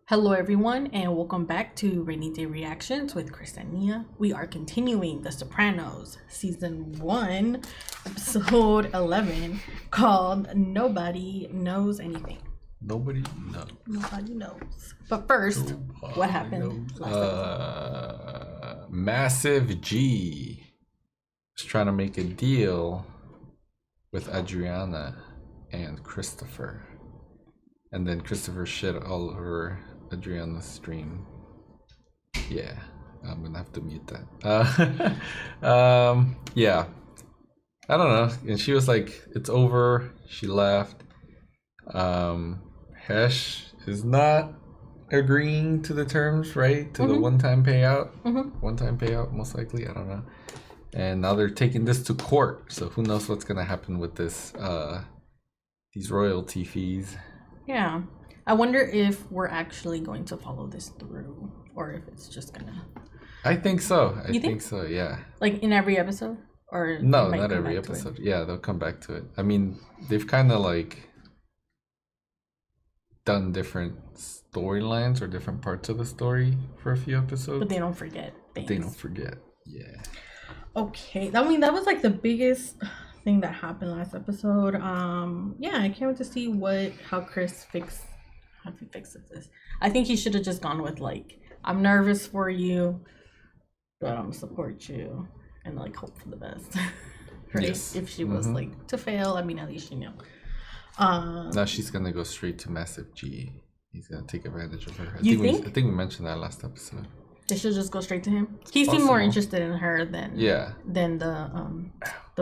Hello everyone and welcome back to Rainy Day Reactions with Chris and Nia. We are continuing The Sopranos season 1 episode 11 called Nobody Knows Anything. Nobody knows. But first, what happened last episode? Massive G was trying to make a deal with Adriana and Christopher. And then Christopher shit all over Adriana's stream. Yeah, I'm gonna have to mute that. Yeah, I don't know. And she was like, "It's over." She laughed. Hesh is not agreeing to the terms, right? To the one-time payout. One-time payout, most likely. I don't know. And now they're taking this to court. So who knows what's gonna happen with this? These royalty fees. Yeah. I wonder if we're actually going to follow this through or if it's just gonna... I think so. I think so, yeah. Like in every episode? Or no, not every episode. Yeah, they'll come back to it. I mean, they've kind of like done different storylines or different parts of the story for a few episodes. But they don't forget things. They don't forget, yeah. Okay, I mean, that was like the biggest thing that happened last episode. Yeah, I can't wait to see how he fixes this. I think he should have just gone with like, I'm nervous for you, but I'm support you and like hope for the best. Right? Yes. If she was like to fail, I mean, at least you know. Now she's gonna go straight to Massive G. He's gonna take advantage of her. I think we mentioned that last episode. They should just go straight to him. He seemed more interested in her than the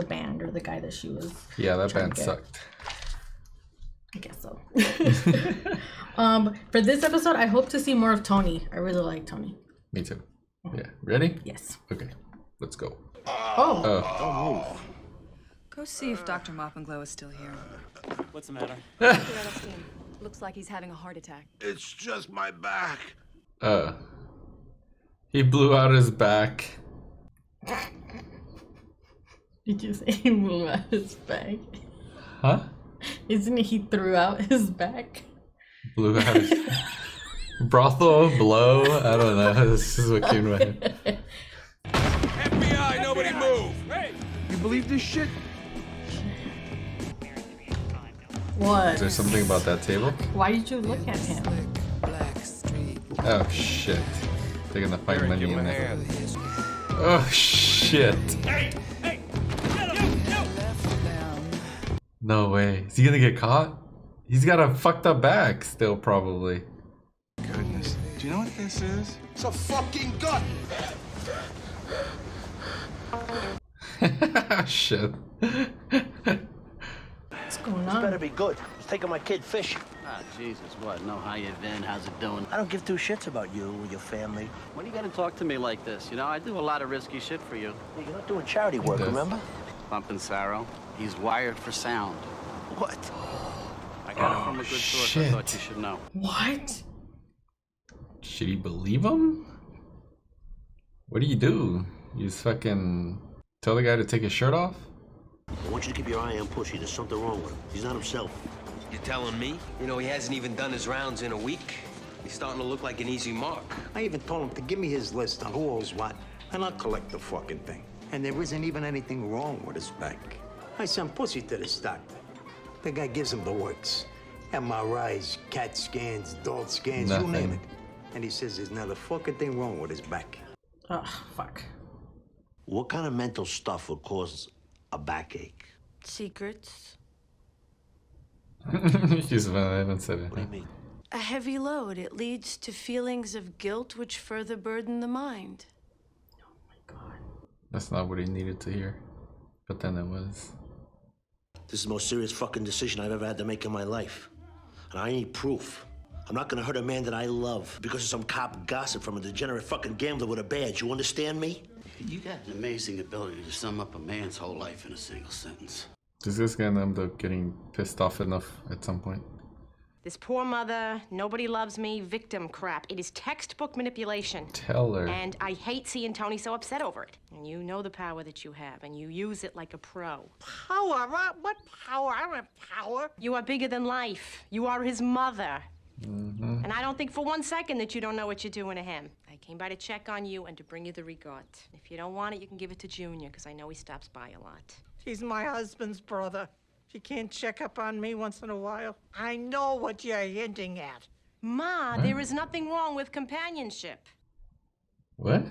band or the guy that she was. Yeah, that band sucked. I guess so. For this episode, I hope to see more of Tony. I really like Tony. Me too. Yeah. Ready? Yes. Okay. Let's go. Don't move. Go see if Dr. Moppinglow is still here. What's the matter? Looks like he's having a heart attack. It's just my back. He blew out his back. Did you say he blew out his back? Huh? Isn't it he threw out his back? Blew out his brothel blow? I don't know. This is what came to my head. FBI, nobody move! Hey! You believe this shit? What? Is there something about that table? Why did you look at him? Oh shit. They're gonna find money in there. Oh shit. Hey! Hey! No way. Is he gonna get caught? He's got a fucked up back still, probably. Goodness. Do you know what this is? It's a fucking gun! Shit. What's going on? This better be good. He's taking my kid fishing. Ah, Jesus, what? No, how you been? How's it doing? I don't give two shits about you or your family. When are you gonna talk to me like this? You know, I do a lot of risky shit for you. You're not doing charity work, remember? Bumping Sarah. He's wired for sound. What? I got it from a good source. Shit. I thought you should know. What? Should he believe him? What do? You just fucking tell the guy to take his shirt off? I want you to keep your eye on Pussy. There's something wrong with him. He's not himself. You're telling me? You know, he hasn't even done his rounds in a week. He's starting to look like an easy mark. I even told him to give me his list on who owes what, and I'll collect the fucking thing. And there isn't even anything wrong with his bank. I sent Pussy to the doctor. The guy gives him the works. MRIs, CAT scans, DOT scans, you name it. And he says there's not a fucking thing wrong with his back. Oh, fuck. What kind of mental stuff would cause a backache? Secrets. She's fine, I haven't said it. What do you mean? A heavy load. It leads to feelings of guilt which further burden the mind. Oh my god. That's not what he needed to hear. But then it was. This is the most serious fucking decision I've ever had to make in my life. And I need proof. I'm not gonna hurt a man that I love because of some cop gossip from a degenerate fucking gambler with a badge. You understand me? You got an amazing ability to sum up a man's whole life in a single sentence. Is this gonna end up getting pissed off enough at some point? This poor mother, nobody loves me, victim crap. It is textbook manipulation. Tell her. And I hate seeing Tony so upset over it. And you know the power that you have, and you use it like a pro. Power? What power? I don't have power. You are bigger than life. You are his mother. And I don't think for 1 second that you don't know what you're doing to him. I came by to check on you and to bring you the regard. If you don't want it, you can give it to Junior, because I know he stops by a lot. He's my husband's brother. He can't check up on me once in a while. I know what you're hinting at. Ma, there is nothing wrong with companionship. What?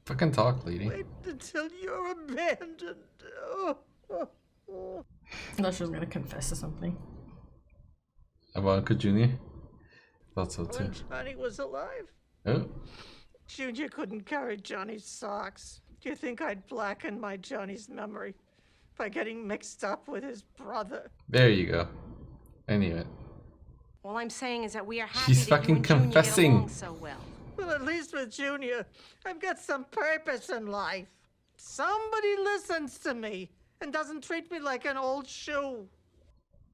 Fucking talk, lady. Wait until you're abandoned. I thought she was gonna confess to something. About Uncle Junior? Thought so too. When Johnny was alive, Oh. Junior couldn't carry Johnny's socks. Do you think I'd blacken my Johnny's memory by getting mixed up with his brother? There you go. I knew it. All I'm saying is that we are happy She's that fucking you and Junior confessing. get along so well. Well, at least with Junior, I've got some purpose in life. Somebody listens to me and doesn't treat me like an old shoe.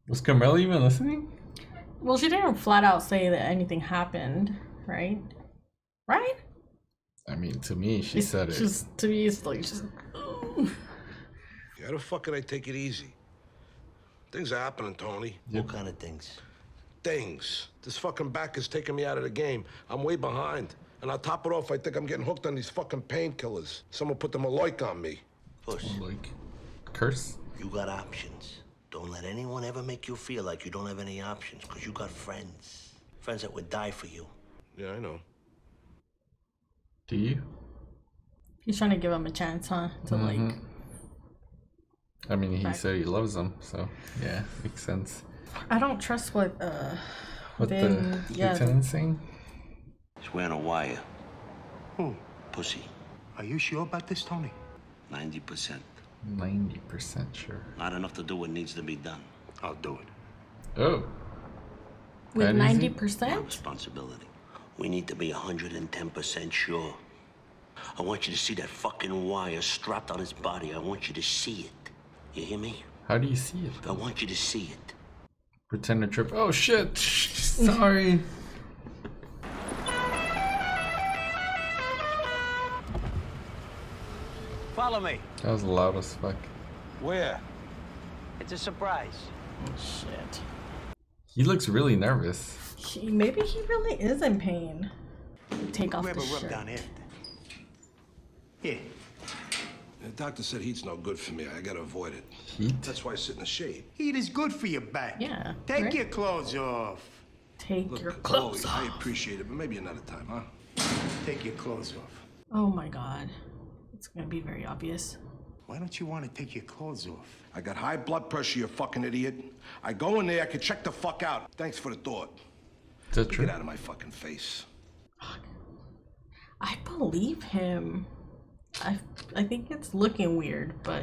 Was Carmela even listening? Well, she didn't flat out say that anything happened, right? Right? I mean, to me, she said it. Just to me, it's like just. How the fuck can I take it easy? Things are happening, Tony. What kind of things? Things. This fucking back is taking me out of the game. I'm way behind. And I'll top it off, I think I'm getting hooked on these fucking painkillers. Someone put the Maloik on me. Puss. Like, curse? You got options. Don't let anyone ever make you feel like you don't have any options, because you got friends. Friends that would die for you. Yeah, I know. Do you? He's trying to give him a chance, huh? To like. I mean, he said he loves them, so yeah, makes sense. I don't trust what What the lieutenant's saying? He's wearing a wire. Who? Pussy. Are you sure about this, Tony? 90%. 90% sure. Not enough to do what needs to be done. I'll do it. Oh. With My 90%? responsibility. We need to be 110% sure. I want you to see that fucking wire strapped on his body. I want you to see it. You hear me? How do you see it? I want you to see it. Pretend to trip. Oh shit! Sorry. Follow me. That was loud as fuck. Where? It's a surprise. Oh, shit. He looks really nervous. Maybe he really is in pain. Take off Grab the a rub shirt. down here. Here. The doctor said heat's no good for me. I gotta avoid it. Heat? That's why I sit in the shade. Heat is good for your back. Yeah. Take right? your clothes off. Take Look, your Chloe, clothes I off. appreciate it, but maybe another time, huh? Take your clothes off. Oh my god. It's gonna be very obvious. Why don't you want to take your clothes off? I got high blood pressure, you fucking idiot. I go in there, I can check the fuck out. Thanks for the thought. Is that true? Get out of my fucking face. I believe him. I think it's looking weird, but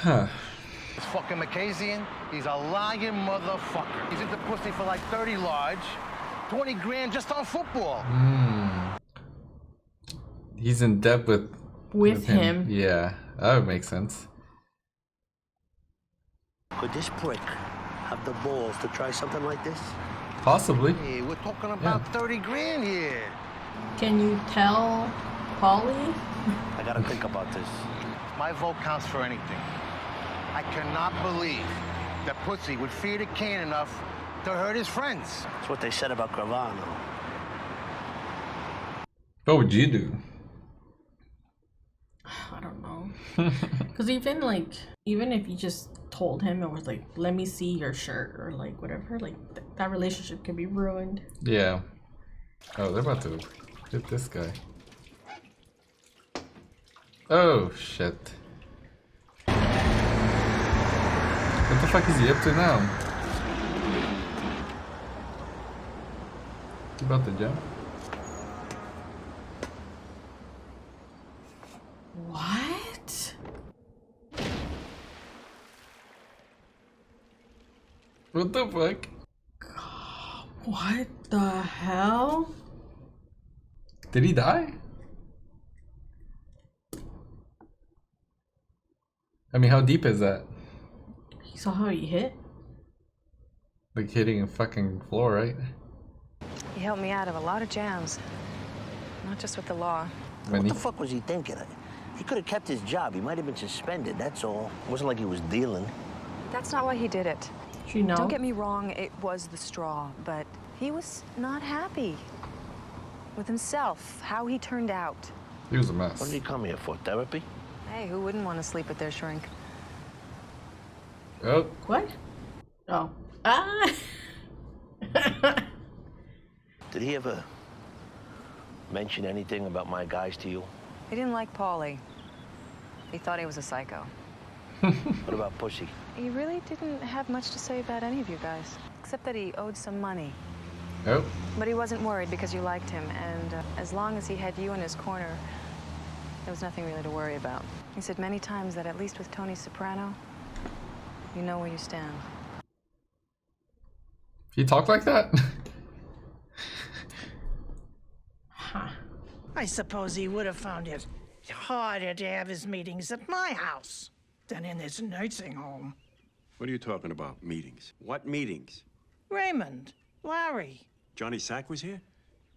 This fucking Macasian, he's a lying motherfucker. He's into pussy for like 30 large, 20 grand just on football. He's in debt with him. Yeah, that would make sense. Could this prick have the balls to try something like this? Possibly. Hey, we're talking about 30 grand here. can you tell Paulie? I gotta think about this. My vote counts for anything. I cannot believe that pussy would feed a can enough to hurt his friends. That's what they said about Gravano. What would you do? I don't know. Because even if you just told him and was like, let me see your shirt or like whatever, like that relationship could be ruined. Yeah. Oh, they're about to hit this guy. Oh, shit. What the fuck is he up to now? He about to jump? What? What the fuck? What the hell? Did he die? I mean, how deep is that? You saw how he hit? Like hitting a fucking floor, right? He helped me out of a lot of jams. Not just with the law. What the fuck was he thinking? He could have kept his job. He might have been suspended, that's all. It wasn't like he was dealing. That's not why he did it. She knows. Don't get me wrong, it was the straw, but he was not happy with himself, how he turned out. He was a mess. What did he come here for? Therapy? Hey, who wouldn't want to sleep with their shrink? Oh. What? Oh. Ah! Did he ever mention anything about my guys to you? He didn't like Paulie. He thought he was a psycho. What about Pussy? He really didn't have much to say about any of you guys, except that he owed some money. Oh. But he wasn't worried because you liked him, and as long as he had you in his corner, there was nothing really to worry about. He said many times that at least with Tony Soprano, you know where you stand. He talked like that? I suppose he would have found it harder to have his meetings at my house than in his nursing home. What are you talking about? Meetings? What meetings? Raymond, Larry, Johnny Sack was here?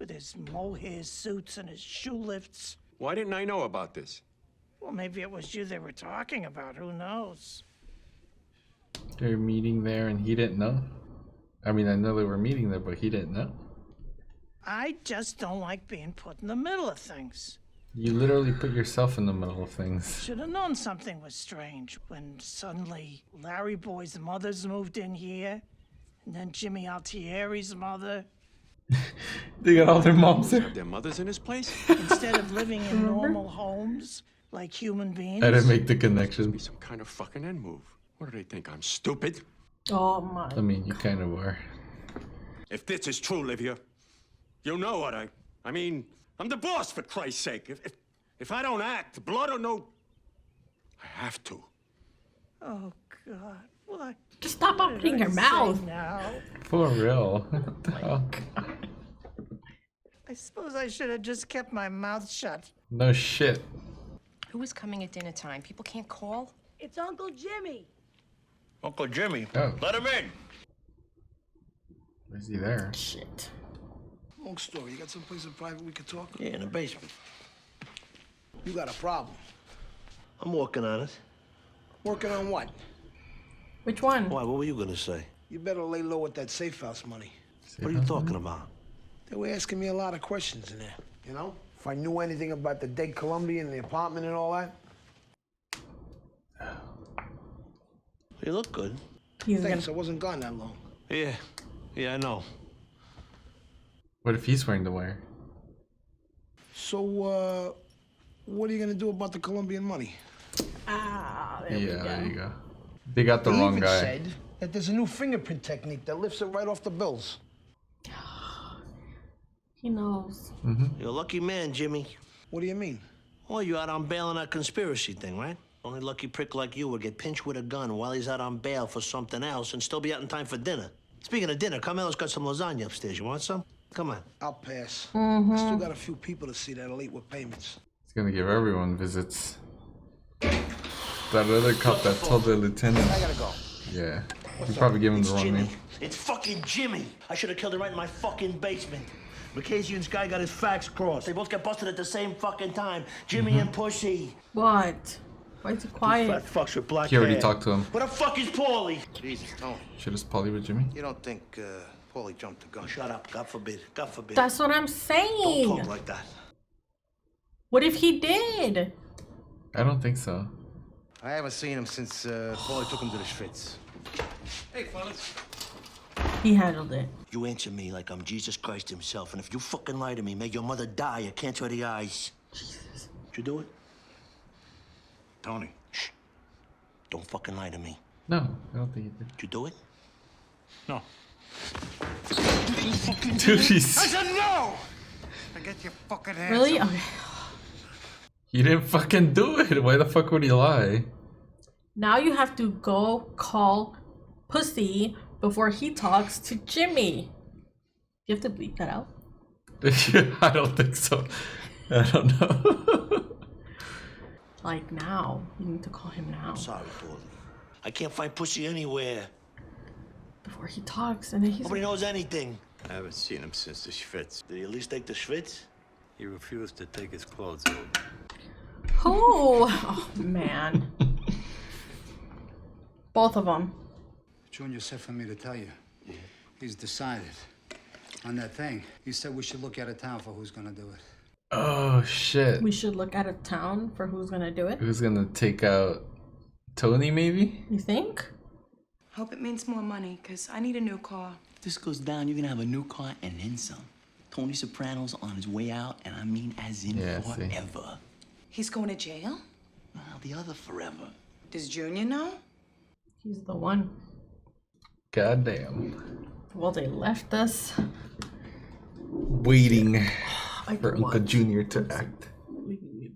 with his mohair suits and his shoe lifts. Why didn't I know about this? Well, maybe it was you they were talking about. Who knows? They're meeting there and he didn't know? I mean, I know they were meeting there, but he didn't know. I just don't like being put in the middle of things. You literally put yourself in the middle of things. Should have known something was strange when suddenly Larry Boy's mother's moved in here, and then Jimmy Altieri's mother. They got all their moms there. Have their mothers in his place? Instead of living in normal homes like human beings. I didn't make the connection. Be some kind of fucking end move. What do they think? I'm stupid? Oh my. I mean, you kind of were. If this is true, Livia, you know what I mean, I'm the boss, for Christ's sake. If I don't act, blood or no, I have to. Oh God, what? Just stop opening your mouth. Now. For real. What the hell? I suppose I should have just kept my mouth shut. No shit. Who is coming at dinner time? People can't call? It's Uncle Jimmy. Uncle Jimmy. Oh. Let him in. Is he there? Shit. Long story. You got someplace in private we could talk? Yeah, in the basement. You got a problem. I'm working on it. Working on what? Which one? Why? What were you gonna say? You better lay low with that safe house money. What are you talking about? They were asking me a lot of questions in there, you know? If I knew anything about the dead Colombian and the apartment and all that. You look good. Thanks, I wasn't gone that long. Yeah, I know. What if he's wearing the wire? So, what are you gonna do about the Colombian money? Ah, there we go. There you go. They got the They wrong even guy. said that there's a new fingerprint technique that lifts it right off the bills. He knows. You're a lucky man, Jimmy. What do you mean? Well, you're out on bail on that conspiracy thing, right? Only lucky prick like you would get pinched with a gun while he's out on bail for something else and still be out in time for dinner. Speaking of dinner, Carmelo's got some lasagna upstairs. You want some? Come on. I'll pass. I still got a few people to see that are late with payments. He's gonna give everyone visits. That other cop that told the lieutenant. I gotta go. Yeah. He probably gave him the wrong name. It's fucking Jimmy. I should have killed him right in my fucking basement. Mackenzie and Sky got his facts crossed. They both got busted at the same fucking time. Jimmy and Pussy. What? Why is he quiet? Fat fucks with black He already hair. talked to him. What the fuck is Paulie? Jesus, Tony. Shit is Polly with Jimmy? You don't think Paulie jumped the gun? Shut up. God forbid. God forbid. That's what I'm saying. Don't talk like that. What if he did? I don't think so. I haven't seen him since Paulie took him to the Schwitz. Hey, fellas. He handled it. You answer me like I'm Jesus Christ himself, and if you fucking lie to me, may your mother die. I can't try the eyes. Jesus. Did you do it? Tony. Shh. Don't fucking lie to me. No, I don't think he did. Did you do it? No. Dude, he's... I said no! Forget your fucking hands. Really? Okay. He didn't fucking do it. Why the fuck would he lie? Now you have to go call Pussy before he talks to Jimmy. You have to bleep that out. I don't think so. I don't know. Like now. You need to call him now. I'm sorry, Paulie. I can't find Pussy anywhere. Before he talks and then he's Nobody knows anything. I haven't seen him since the Schwitz. Did he at least take the Schwitz? He refused to take his clothes off. Oh, man. Both of them. Junior said for me to tell you. He's decided. On that thing, he said we should look at a town for who's gonna do it. Oh shit. We should look at a town for who's gonna do it. Who's gonna take out Tony, maybe? You think? Hope it means more money, because I need a new car. If this goes down, you're gonna have a new car and then some. Tony Soprano's on his way out, and I mean as in forever. He's going to jail? Well, the other forever. Does Junior know? He's the one. Goddamn. Well, they left us waiting for Uncle Junior to act.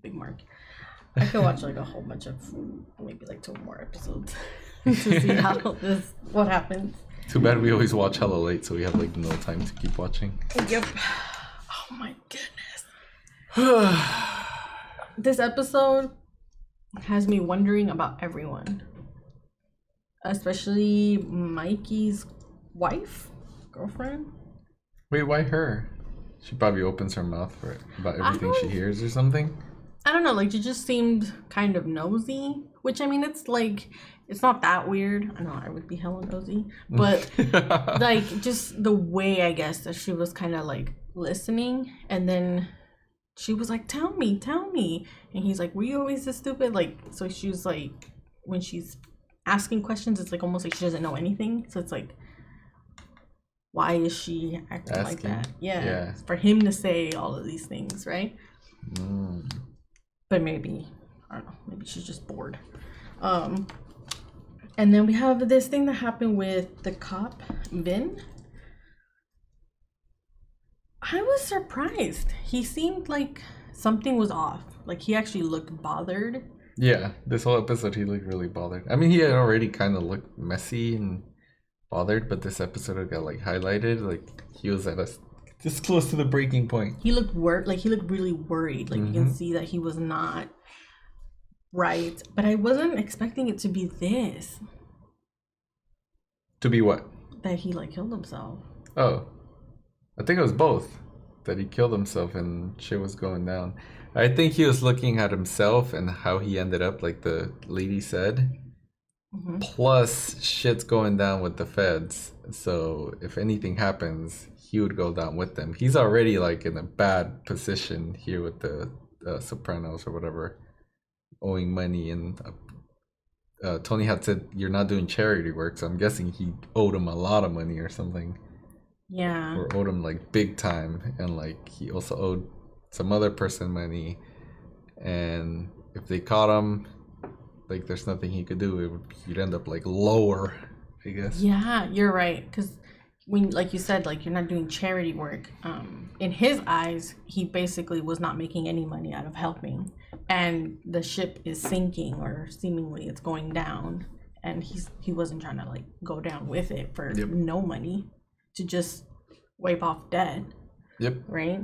Big mark. I could watch like a whole bunch of maybe like 2 more episodes to see what happens. Too bad we always watch hella late, so we have like no time to keep watching. Yep. Oh my goodness. This episode has me wondering about everyone, especially Mikey's wife, girlfriend. Wait, why her? She probably opens her mouth for it about everything she hears or something. I don't know, like she just seemed kind of nosy, which I mean, it's like, it's not that weird. I know I would be hella nosy, but like just the way I guess that she was kind of like listening, and then she was like, tell me. And he's like, were you always this stupid? Like, so she was like, when she's asking questions, it's like almost like she doesn't know anything. So it's like, why is she acting like that? Yeah. For him to say all of these things, right? But maybe, I don't know, maybe she's just bored. And then we have this thing that happened with the cop, Vin. I was surprised. He seemed like something was off. Like he actually looked bothered. Yeah, this whole episode he looked really bothered. I mean, he had already kind of looked messy and bothered, but this episode got like highlighted. Like he was at just close to the breaking point. He looked he looked really worried. Like you can see that he was not right. But I wasn't expecting it to be this. To be what? That he like killed himself. Oh. I think it was both. That he killed himself and shit was going down. I think he was looking at himself and how he ended up, like the lady said. Plus, shit's going down with the feds. So if anything happens, he would go down with them. He's already like in a bad position here with the Sopranos or whatever, owing money. And Tony had said, you're not doing charity work. So I'm guessing he owed him a lot of money or something. Yeah. Or owed him like big time, and like he also owed some other person money, and if they caught him, like there's nothing he could do. He'd end up like lower, I guess. Yeah, you're right. Because when, like you said, like you're not doing charity work. In his eyes, he basically was not making any money out of helping, and the ship is sinking, or seemingly it's going down, and he wasn't trying to like go down with it for no money. To just wipe off debt. Yep. Right?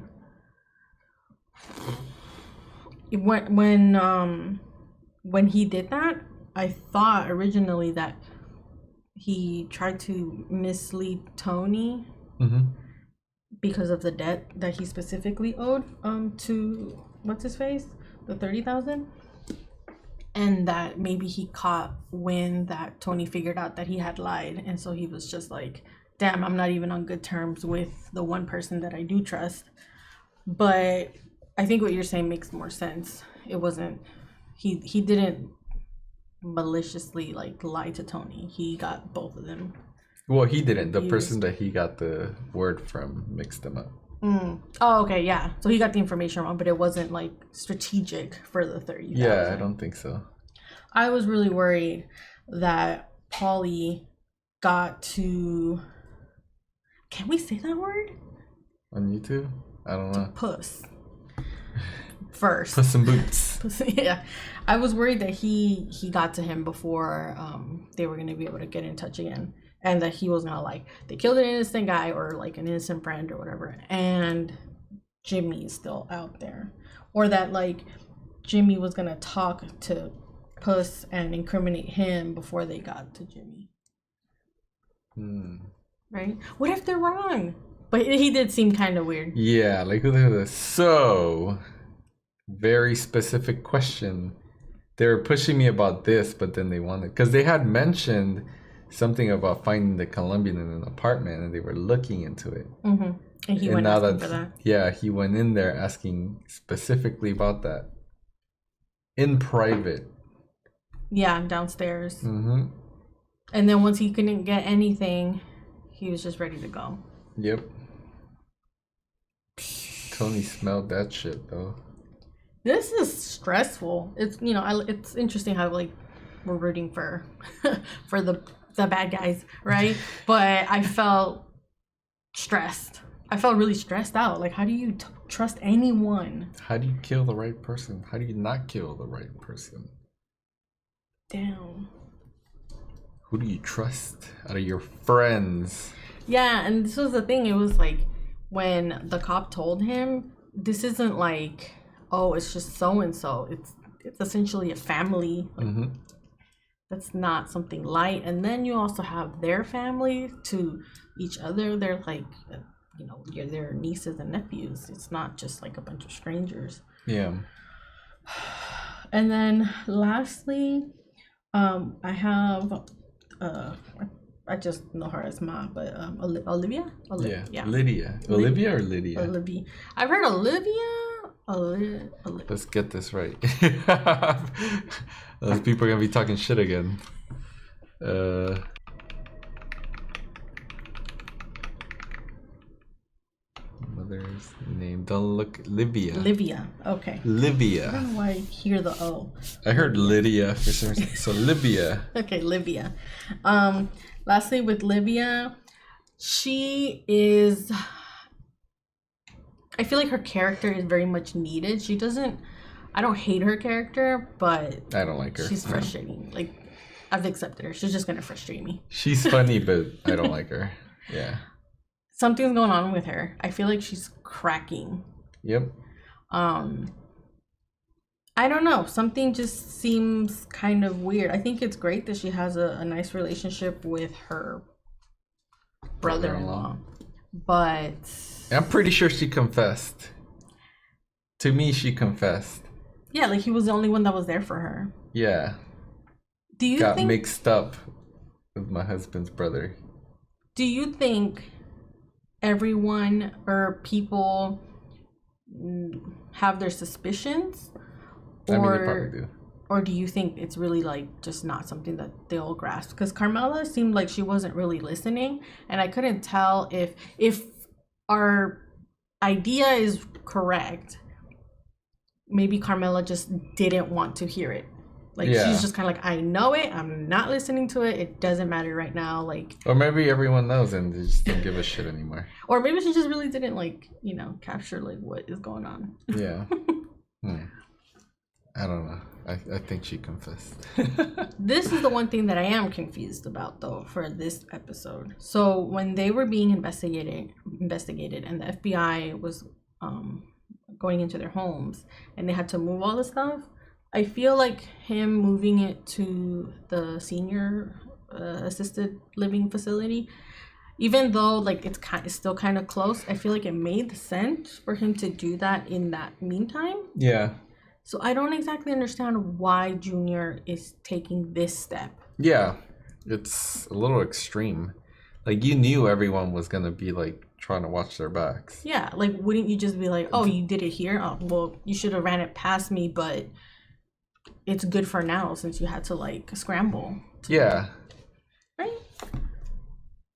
When he did that, I thought originally that he tried to mislead Tony because of the debt that he specifically owed to what's his face? The 30,000? And that maybe he caught wind that Tony figured out that he had lied, and so he was just like, damn, I'm not even on good terms with the one person that I do trust. But I think what you're saying makes more sense. It wasn't, he didn't maliciously like lie to Tony. He got both of them. Well, he didn't. The person that he got the word from mixed them up. Oh, okay, yeah. So he got the information wrong, but it wasn't like strategic for the 30,000. Yeah, I don't think so. I was really worried that Paulie got to... Can we say that word? On YouTube? I don't know. Puss. First. Puss in Boots. Yeah. I was worried that he got to him before they were going to be able to get in touch again. And that he was going to like, they killed an innocent guy or like an innocent friend or whatever. And Jimmy's still out there. Or that like Jimmy was going to talk to Puss and incriminate him before they got to Jimmy. Right? What if they're wrong? But he did seem kind of weird. Yeah, like look at this. So, very specific question. They were pushing me about this, but then they wanted, because they had mentioned something about finding the Colombian in an apartment, and they were looking into it. Mm-hmm. And he went asking for that. Yeah, he went in there asking specifically about that in private. Yeah, downstairs. Mm-hmm. And then once he couldn't get anything, he was just ready to go. Yep. Tony smelled that shit though. This is stressful. It's it's interesting how like we're rooting for for the bad guys, right? But I felt stressed. I felt really stressed out. Like, how do you trust anyone? How do you kill the right person? How do you not kill the right person? Damn. Who do you trust out of your friends? Yeah, and this was the thing. It was like when the cop told him, this isn't like, oh, it's just so and so. It's essentially a family. Like, mm-hmm. That's not something light. And then you also have their family to each other. They're like, you're their nieces and nephews. It's not just like a bunch of strangers. Yeah. And then lastly, I have I just know her as Ma, but Olivia? Yeah. Lydia. Olivia or Lydia? Olivia. I've heard Olivia. Let's get this right. Those people are gonna be talking shit again. Mother's name. Don't look. Livia. Livia. Okay. Livia. I don't know why I hear the O. I heard Lydia for some reason. So Livia. Okay, Livia. Lastly, with Livia, she is. I feel like her character is very much needed. She doesn't. I don't hate her character, but I don't like her. She's frustrating. Like, I've accepted her. She's just gonna frustrate me. She's funny, but I don't like her. Yeah. Something's going on with her. I feel like she's cracking. Yep. I don't know. Something just seems kind of weird. I think it's great that she has a nice relationship with her brother-in-law. But I'm pretty sure she confessed. To me, she confessed. Yeah, like he was the only one that was there for her. Yeah. Do you got think mixed up with my husband's brother? Do you think everyone or people have their suspicions? I mean, they probably do. Or do you think it's really like just not something that they'll grasp? Because Carmela seemed like she wasn't really listening, and I couldn't tell if our idea is correct. Maybe Carmela just didn't want to hear it. Like, she's just kind of like, I know it. I'm not listening to it. It doesn't matter right now. Like, or maybe everyone knows and they just don't give a shit anymore. Or maybe she just really didn't capture like what is going on. Yeah. I don't know. I think she confessed. This is the one thing that I am confused about though for this episode. So when they were being investigated and the FBI was going into their homes and they had to move all the stuff, I feel like him moving it to the senior assisted living facility, even though like it's still kind of close, I feel like it made sense for him to do that in that meantime. Yeah. So I don't exactly understand why Junior is taking this step. Yeah, it's a little extreme. Like, you knew everyone was gonna be like trying to watch their backs. Yeah, like wouldn't you just be like, oh, you did it here? Oh, well, you should have ran it past me, but it's good for now since you had to like scramble. Yeah. Right?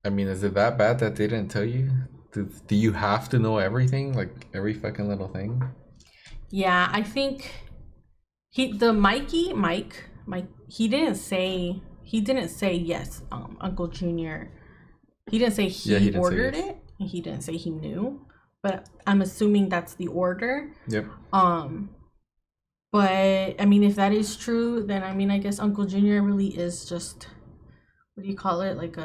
I mean, is it that bad that they didn't tell you? Do you have to know everything? Like every fucking little thing? Yeah, I think Mike, he didn't say yes, Uncle Junior. He didn't say he ordered it, and he didn't say he knew. But I'm assuming that's the order. Yep. But I mean, if that is true, then I mean, I guess Uncle Junior really is just, what do you call it? Like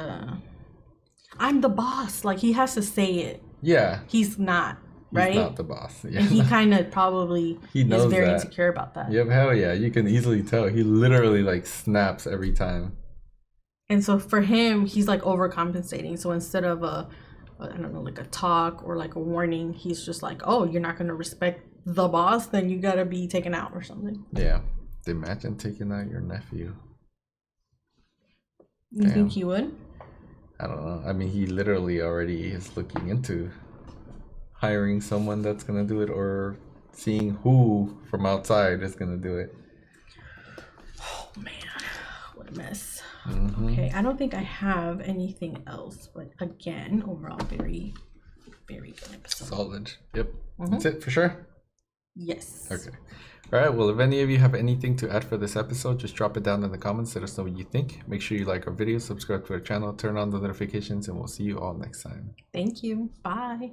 I'm the boss. Like he has to say it. Yeah. He's not. Right? He's not the boss. Yeah. And he kind of probably is very insecure about that. Yep, hell yeah. You can easily tell. He literally like snaps every time. And so for him, he's like overcompensating. So instead of like a talk or like a warning, he's just like, oh, you're not going to respect the boss? Then you got to be taken out or something. Yeah. Imagine taking out your nephew. You think he would? I don't know. I mean, he literally already is looking into hiring someone that's gonna do it, or seeing who from outside is gonna do it. Oh man, what a mess. Mm-hmm. Okay, I don't think I have anything else, but again, overall, very, very good episode. Solid. Yep. That's it for sure. Yes. Okay. All right. Well, if any of you have anything to add for this episode, just drop it down in the comments. Let us know what you think. Make sure you like our videos, subscribe to our channel, turn on the notifications, and we'll see you all next time. Thank you. Bye.